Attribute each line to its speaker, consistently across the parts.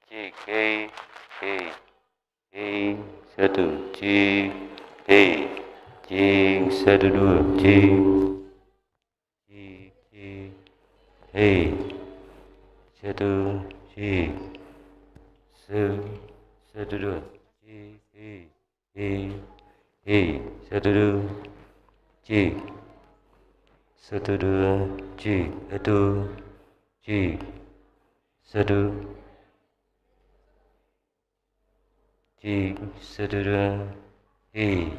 Speaker 1: Cik, hei, hei, hei, satu, cik, hei, cik, satu, dua, cik, cik, cik, hei, satu, cik, satu, dua, cik, hei, hei, hei, satu, dua, cik, satu, dua, cik, satu, cik, satu, cik, satu, dua, hei,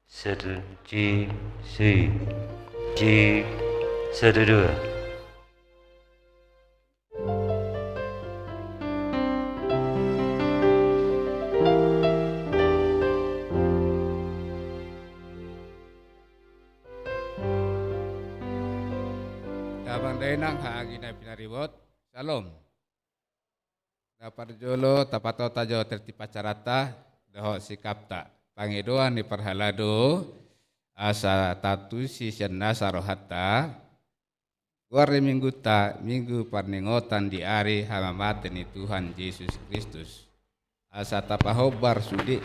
Speaker 1: satu, cik, cik, satu, dua.
Speaker 2: Tabang dainang haagina pinaribot. Salam. Dapat jolo tapato tajo tertipa carata doho sikapta. Pangidoan ni perhalado asa tatu si senna sarohatta. Guari minggu parningotan di hari hamamate ni Tuhan Yesus Kristus. Asa tapahobar sudi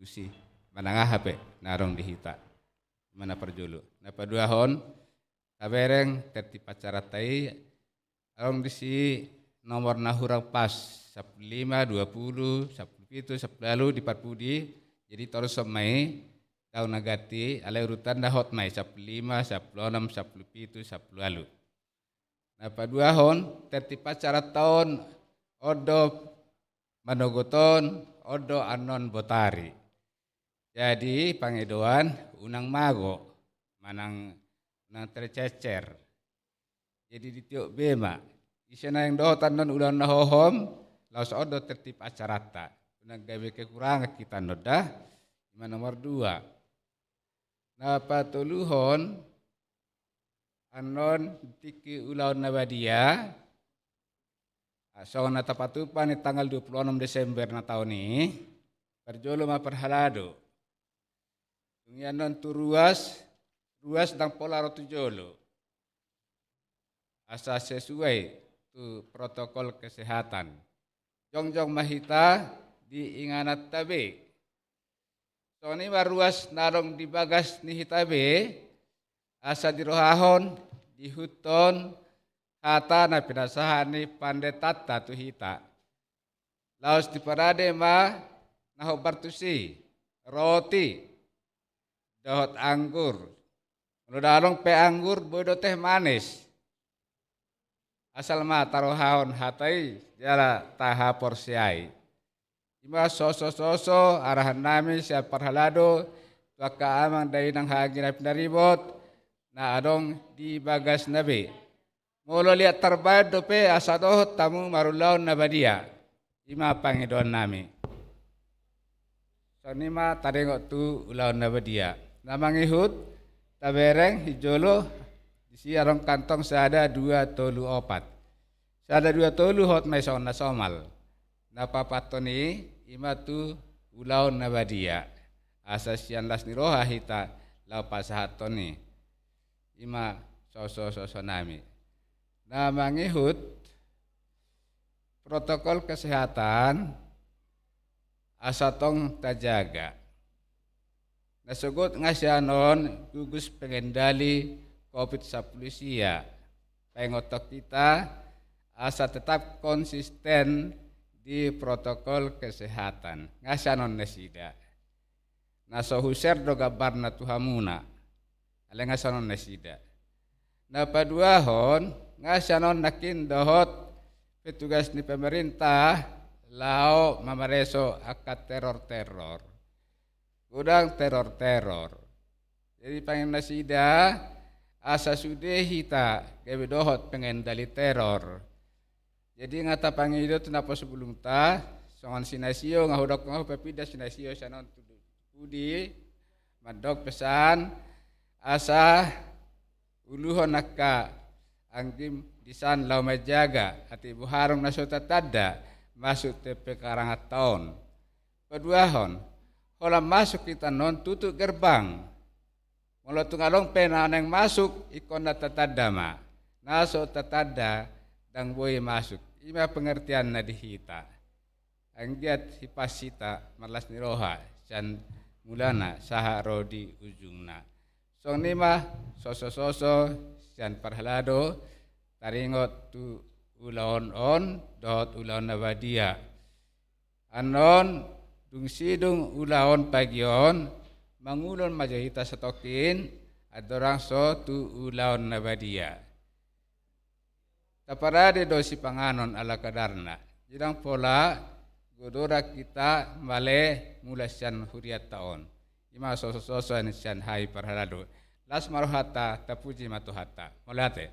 Speaker 2: usi manangah hape narong dihita. Mana perjulu. Napa dua hon kabereng tertipa caratai arong disi nomor nahurang pas 15, 20, 17, 10 di Parpudi. Jadi terus semai tahun nagati ala urutan dahot mai 15, 16, 17, 10. Nah padua hon tertipa cara tahun odo manogoton odo anon botari. Jadi pangedoan unang mago manang tercecer. Jadi ditiuk bema. Isena yang dohotan non ulang nahohom, laos odo tertib acarata. Unang gawe kekurangan kita nodah, nomor 2. Nah patuluhon, anon tiki ulaun nabadia, so natapatupan ni tanggal 26 Desember na tahun ini, perjolo ma perhalado. Tungyanon turuas dan pola rotu jolo. Asa sesuai tu protokol kesehatan. Jongjong mahita di inganat tabe. Soni waruas narong di bagas ni hitabe. Asa di rohahon, di huton, hata na pinasahan ni pandetata tu hita. Laos di parade ma nahobartusi, roti, dohot anggur. Menudalong pe anggur bodo teh manis. Asal ma tarohaon hatai jala taha porsiai. Ima soso arahan nami siap parhalado tuaka amang dainang hagina pinaribot na adong di bagas nabi. Molo lihat terbaik dope asadoh tamu marulaun nabadia. Ima pangidon nami. Sonima tadengok tu ulaun nabadia. Namang ihut tabereng hijolo isi arong kantong seada 2 tolu 4. Seada 2 tolu hot mai sona somal. Napa patoni ima tu ulaun nabadia. Asasian las niroha hita lau pasahatoni. Ima soso nami. Nah mangihut protokol kesehatan asatong tajaga. Nasugot ngasyanon gugus pengendali COVID-19 sia. Pengotok kita asa tetap konsisten di protokol kesehatan. Ngasyanon nesida. Naso huser do gabarna tuhamuna. Ale ngasyanon nesida. Na paduahon ngasyanon nakin dohot petugas ni pemerintah lao mamareso akat teror. Udang teror. Jadi pengen nasida asa sude hita gawe dohot pengendali teror. Jadi ngata pangido tunapa sebelum ta songon sinasio ngahudok ngahu pepida sinasio sanon tudi madok pesan asa uluhon nakka angkim disan lau majaga hati buharong nasota tada masuk tepe karangat tahun. Keduahon kalau masuk kita non tutup gerbang. Kalau tungalong pena yang masuk ikon tatadama. Naso tatada dang boy masuk. ima pengertian na dihita. Anggiat hipasita malas niroha san mulana saha rodi ujungna. Song nima soso san parhalado taringot tu ulaon on dot ulaon nabadia. Anon dung sidung ulaon pagion mangulon majahita setokin adorang so tu ulaon nabadia. Taparade dosi panganon ala kadarna. Jidang pola godora kita male mula sian huriat taon. Ima soso ni sian hai parhalado. Las marohata tapuji matuhata. Molate.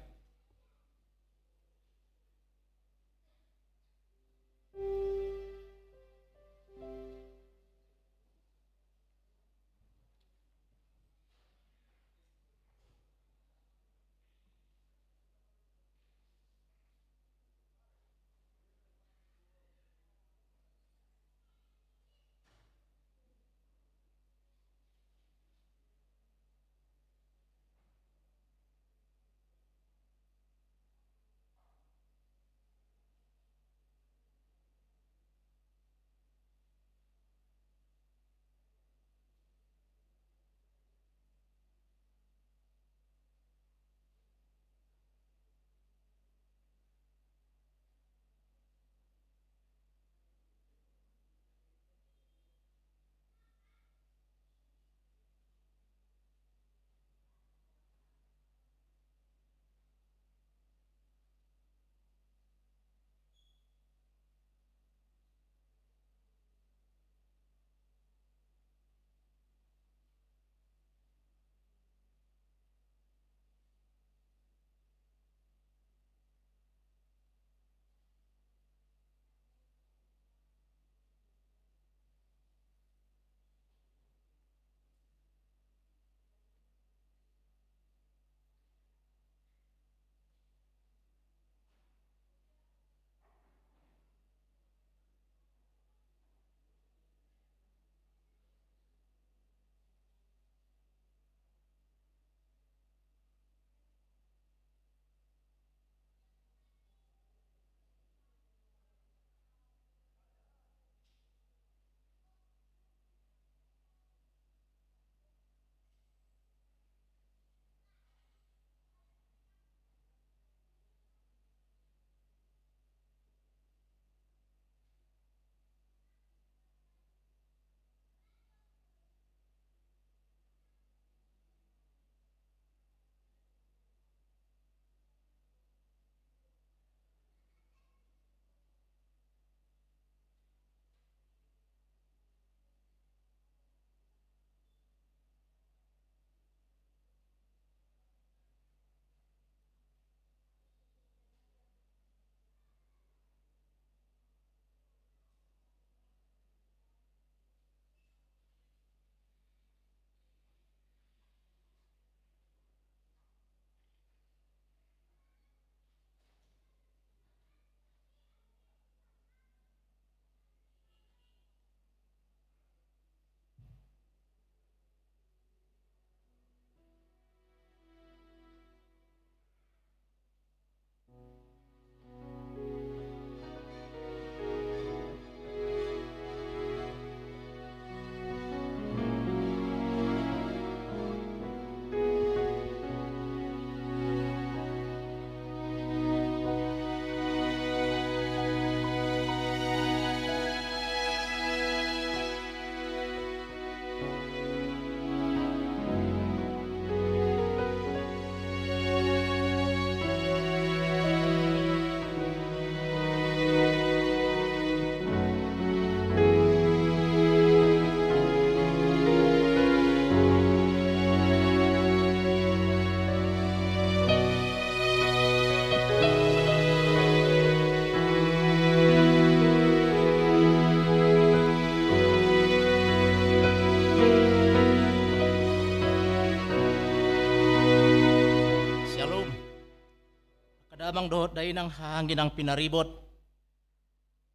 Speaker 3: Kadamang dohot dahi ng hangin ang pinaribot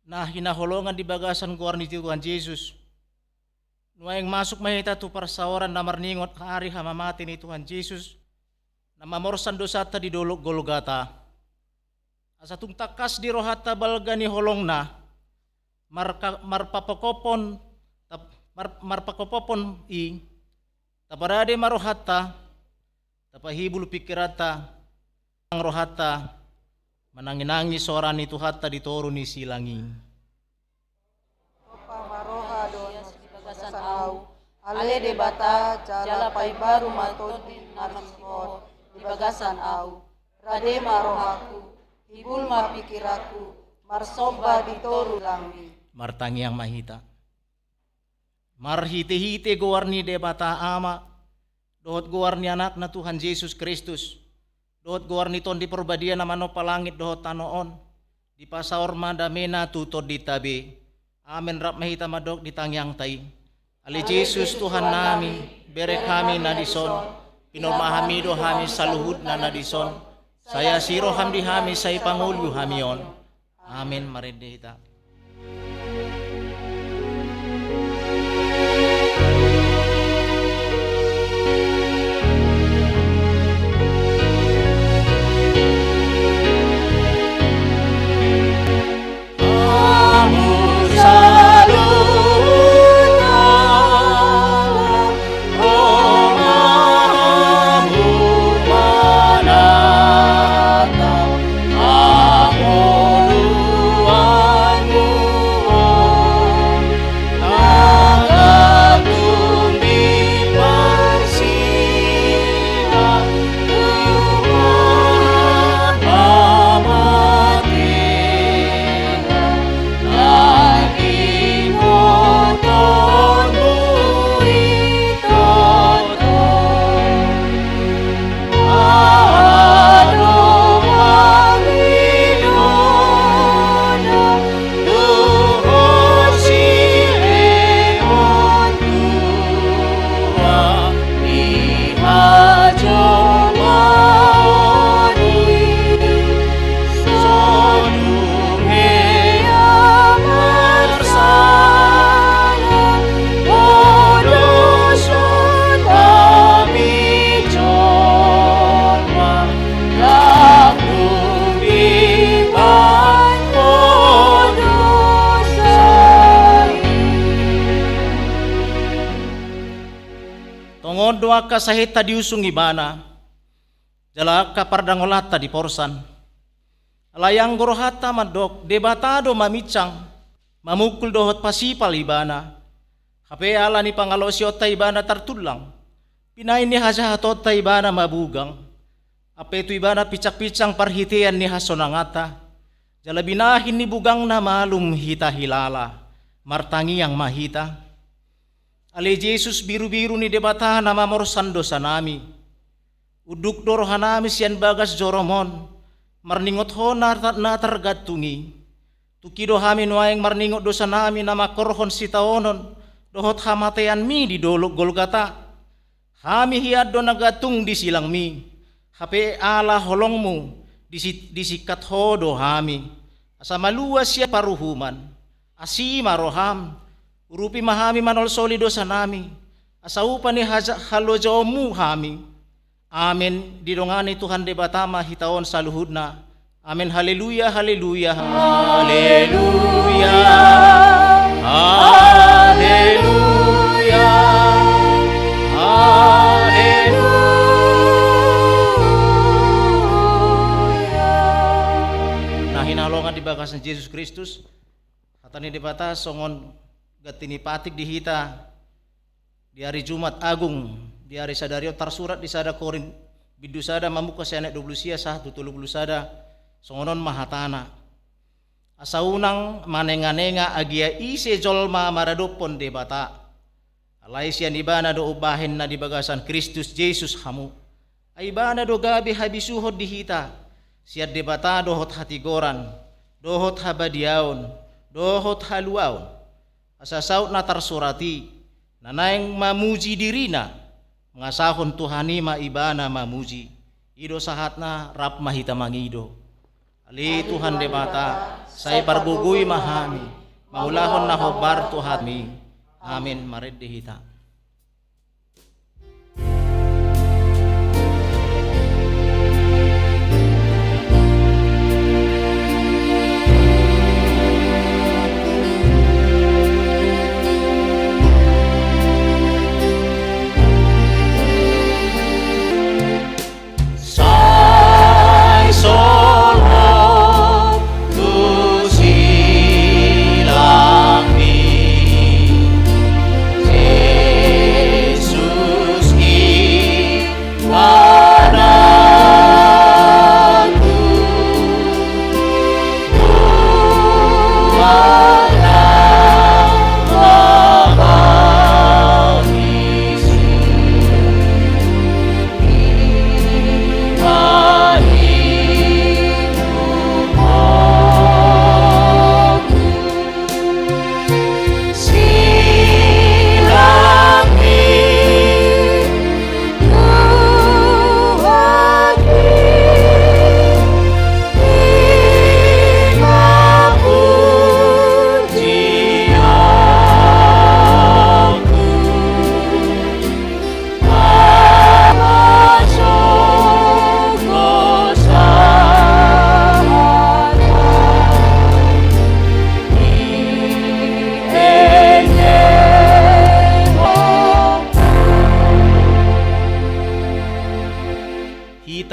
Speaker 3: na hinaholongan di bagasan kuar ni Tuhan Yesus. Nuayang masuk mahita tu parasawaran na marningot kaari hamamati ni Tuhan Yesus na mamorsan dosa ta di dolog Golgata. Asa tung takas di rohata balga ni holongna marpapakopon i taparade marohata tapahibul pikirata ang rohata mananginangi soran itu hatta ditoru ni silangi
Speaker 4: Pamaroha donos di bagasan au ale de bata jala pai baru matod narsimot di bagasan au rade marohaku hibul mapikiraku marsoba ditoru langmi
Speaker 3: martangi yang mahita marhite-hite gowarni de bata ama dohot gowarni anak na Tuhan Yesus Kristus dohot gowarni ton di perbadian na mano palangit dohot tanoon di pasaor madamena tutod di tabi amen rap mahita madok di tangyang tay ali Jesus Tuhan nami bere kami nadison pinomahami do hami saluhud na nadison saya siro hamdi hami say pangulyo hamion amen marindehita. Doa kasahita diusung ibana jala kapardangolata di porsan layang gorohata madok debatado mamicang mamukul dohot pasipal ibana hape ala ni pangalosiota ibana tartulang pinain ni hasahatota ibana mabugang ape tu ibana picak-picang parhitian ni hasonangata jala binahin ni bugang na malum hita hilala martangi yang mahita Ali Jesus biru-biru ni debata nama morsan dosa nami. Uduk dorohanami sian bagas joromon. Marningot ho na tergatungi. Tukido hami nuaeng marningot dosa nami nama korhon sitaonon. Dohot hamatean mi di dolok Golgata. Hami hiado nagatung di silang mi. Hape ala holongmu disikat hodo hami. Asa maluas siya paruhuman. Asima roham. Urupi mahami manol solido sa nami. Asaupa ni halojomu hami. Amen. Didongani Tuhan debatama hitaon sa luhud na. Amen. Haleluya, haleluya, haleluya. Haleluya. Haleluya. Nah hinalongan di bagasan Yesus Kristus. Hatani debata songon gatini patik dihita di hari Jumat Agung di hari sadario tarsurat di sada Korin bidu sada mamuka senek 20 sia sah tutulu sada songonon mahatana asaunang manenga-nenga agia ise jolma maradopon debata alai sian ibana do ubahin na di bagasan Kristus Yesus hamu aibana do gabi habisuhod dihita siat debata dohot hatigoran dohot habadiaon dohot haluaon asasaut na tarsurati nanaeng mamuji dirina ngasahon Tuhani maibana mamuji ido sahatna rap mahita mangido ali Tuhan debata say parbugui mahami maulahon na hobar Tuhami amin mared dihita.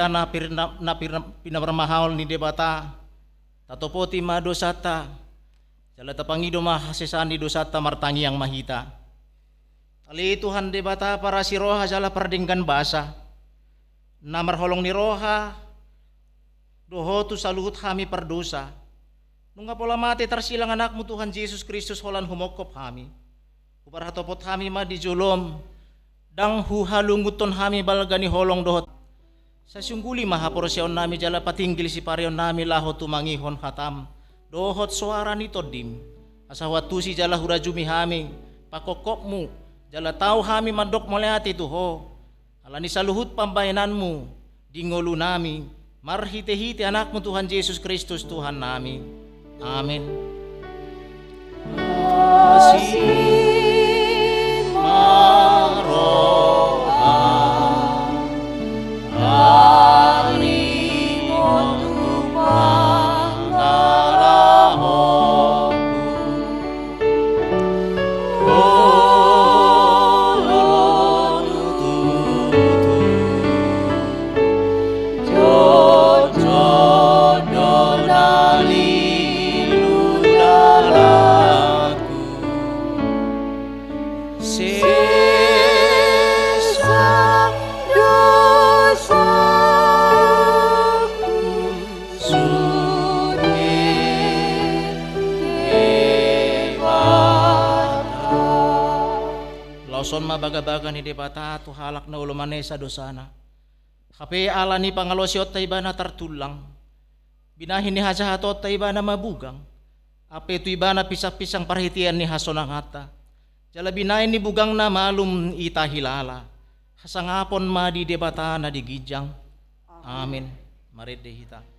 Speaker 3: mahita na pinamahal ni debata tatopoti madosata jala tapangido mahasesani dosata martangi yang mahita ali Tuhan debata para si roha jala pardinggan basa na marholong ni roha doho tu saluhut kami perdosa nunga pola mati tersilang anakmu Tuhan Yesus Kristus holan humokop kami uparhatopot kami ma di julom dang huhalunguton kami balgani holong dohot sa sungguli mahaporosyon nami jala patinggil si parion nami laho tumangihon hatam dohot suara ni todim asawatu si jala hurajumi hami pakokopmu jala tau hami mandok moleati tuho alani saluhut pambayananmu dingolu nami marhite-hite anakmu Tuhan Yesus Kristus Tuhan nami amin. Asin maroha alimon tupang alahoku Son mabaga-baga ni debata tu halak na ulumane sa dosana. Kape ala ni pangalosiot tay ba na tartulang. Binahin ni hasahatot tay ba na mabugang. Ape tu iba na pisang-pisang parhitian ni hasonang hata. Jala binahin ni bugang na malum itahilala. Hasangapon ma di debata na digijang. Amin. Marid dehita.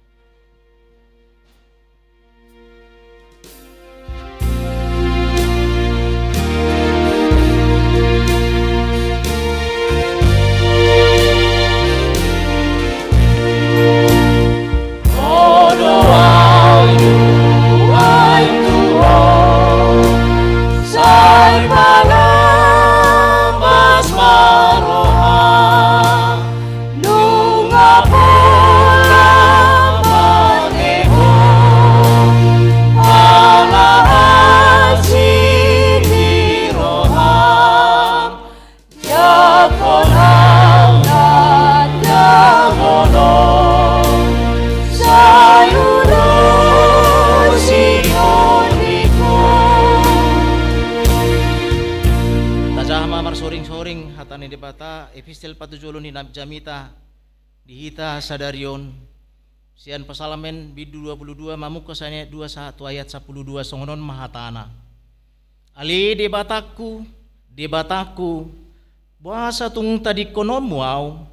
Speaker 3: Epistel patujulo ni Nabjamita dihita sadarion sian pasalamen bidu 22 mamuka sanya 21 ayat 12 songonon mahatana ali debataku bahasa tung tadi konon muau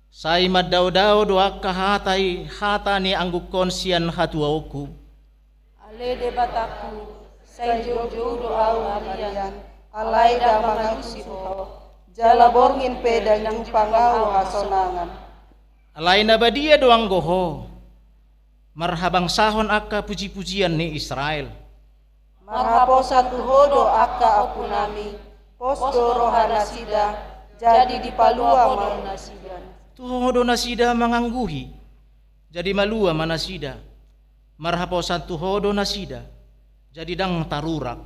Speaker 3: sai madau-dau doa kahatai hatani anggukon sian hatuauku
Speaker 4: ale debataku sai jojo doa harian alai da mangagusi jala borngin pedang jupangau hasonangan.
Speaker 3: Alay na ba dia doang goho? Marhabang sahon aka puji-pujian ni Israel.
Speaker 4: Marhapo satu hodo aka aku nami. Posdo rohana sida jadi dipalua mau nasidan.
Speaker 3: Tuhodo nasida mangangguhi. Jadi malua manasida. Marhapo satu hodo nasida. Jadi dang tarurak.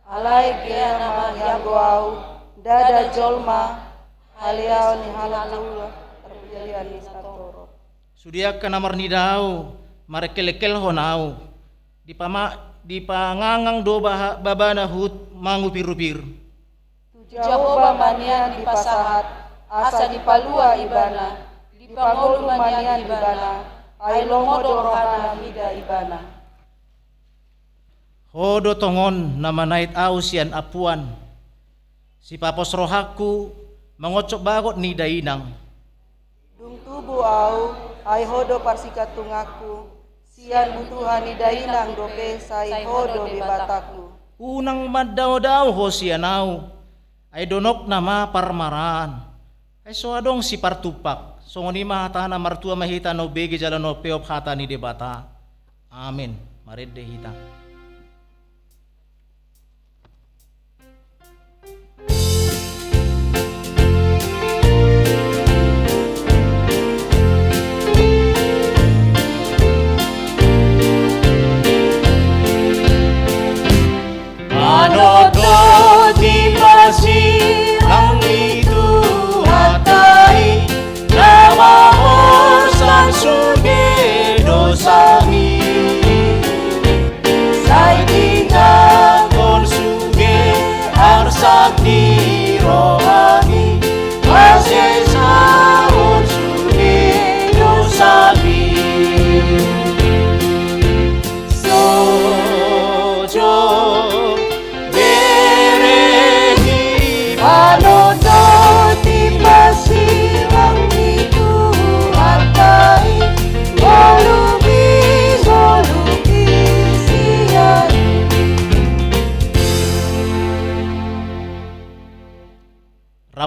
Speaker 4: Alay gea nama yang goau. Dada jolma haliau ni halalu terjadian ni satoro.
Speaker 3: Sudiak ka namar ni daw marekelekel honau di pangangang do babana hut mangupir-upir.
Speaker 4: Jahoba manian di pasahat asa di palua ibana di pangolu manian ibana ai longodo rohana hida ibana.
Speaker 3: Hodo tongon namanait ausian apuan. Si papos rohaku mangocok bagot ni dainang.
Speaker 4: Dung tubuh au ai hodo parsikatungaku sian butuhan ni dainang dope sai hodo bebataku.
Speaker 3: Unang madaw-daw ho sianau ay donok nama parmaran. Ay so adong si partupak. So ngoni mahatana martua mahita no bege jala no peop hata ni debata. Amin. Marid dehita.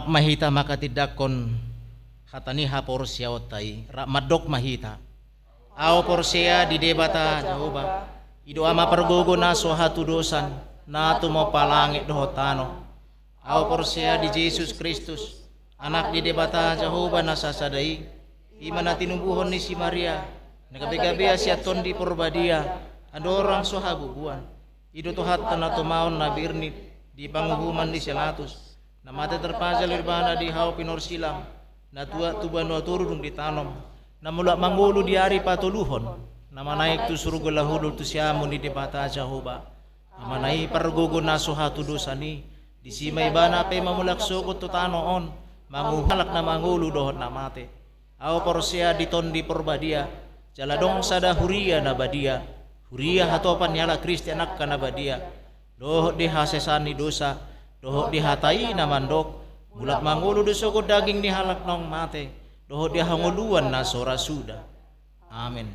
Speaker 3: Rap mahita makatidakon hataniha porsia otai. Rap madok mahita. Aw porsia di debata Jehovah. Ido ama pergogo na sohatu dosan. Na tumo palangit dohotano. Aw porsia di Jesus Kristus. Anak di debata Jehovah na sasadai. Imana tinumbuhon ni si Maria. Nagabi-gabi asyaton di porbadia. Andorang sohaguguan. Ido tuhat na tumaon na birnit. Di panguhuman di selatus. Na mata terpajal irbana di hau pinor silam. Na tua tuban wa turun di tanom. Na mula mangulu di hari patuluhon. Na manaik tu surga lahulul tu siamun di debata Jehovah. Na manai pergogo na sohatu dosani. Di simay bana pe mamulak sukot tu tanoon. Manguhalak na mangulu dohot na mate. Aw porsia di ton di porbadia. Jaladong sada huria na badia. Huria hatopan nyala Kristi anak kana badia. Dohot di hasesani dosa. Dohot di hatai na mandok. Mulak mangulu dosa ko daging ni halak nong mate. Dohot di hanguluan na sora suda. Amin.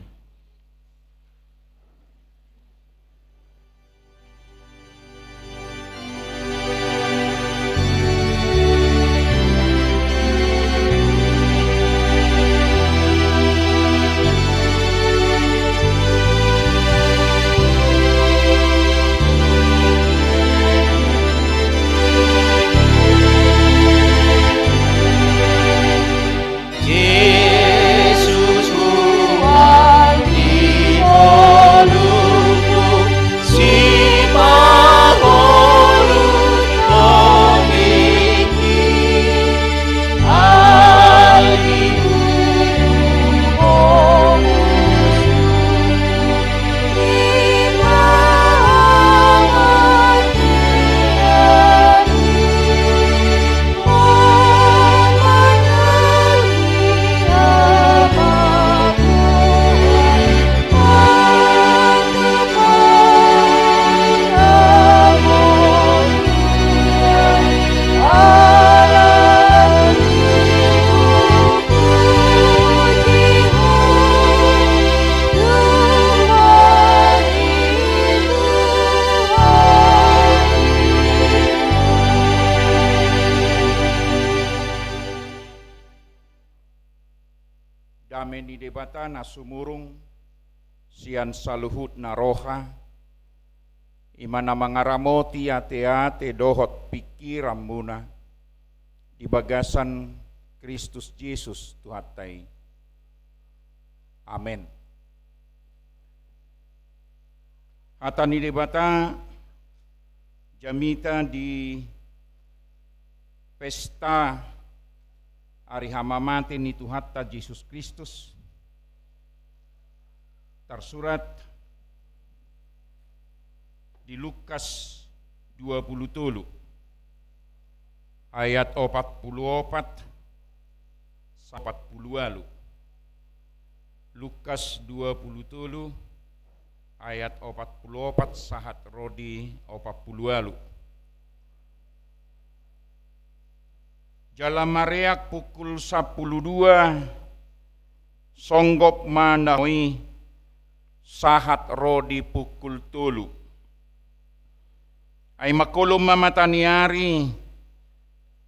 Speaker 5: Yesus
Speaker 6: Dame ni debata na sumurung sian saluhut na roha imana mangaramoti ate-ate dohot pikiran muna di bagasan Kristus Yesus Tuhatai. Amin. Hata ni debata jamita di pesta hari hamamate ni Tuhatta Yesus Kristus tersurat di Lukas 27 ayat 44 sampai 40. Lukas 27 ayat 44 sahat rodi 40. Jalan mareak pukul 12 songgop mandawi sahat rodi pukul 3. Ay makulum mamataniari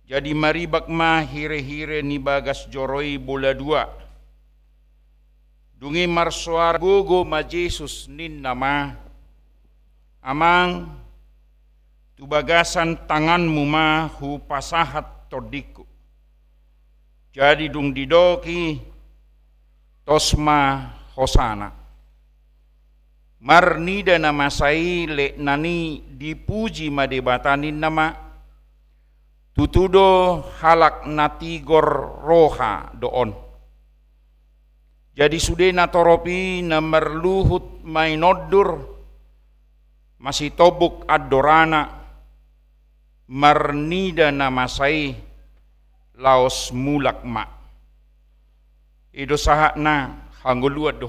Speaker 6: jadi maribak ma hire-hire ni bagas joroi bola 2. Dungi marsuar gugu ma Jesus nin nama amang tu bagasan tanganmu ma hu pasahat todiku. Jadi dung didoki tosma hosana. Marnida nama sai le nani dipuji madebatanin nama tutudo halak natigor roha doon. Jadi sude natoropi na merluhut mainodur masih tobuk adorana marnida nama sai laos mulak ma. Ido sahak na hangguluat doha.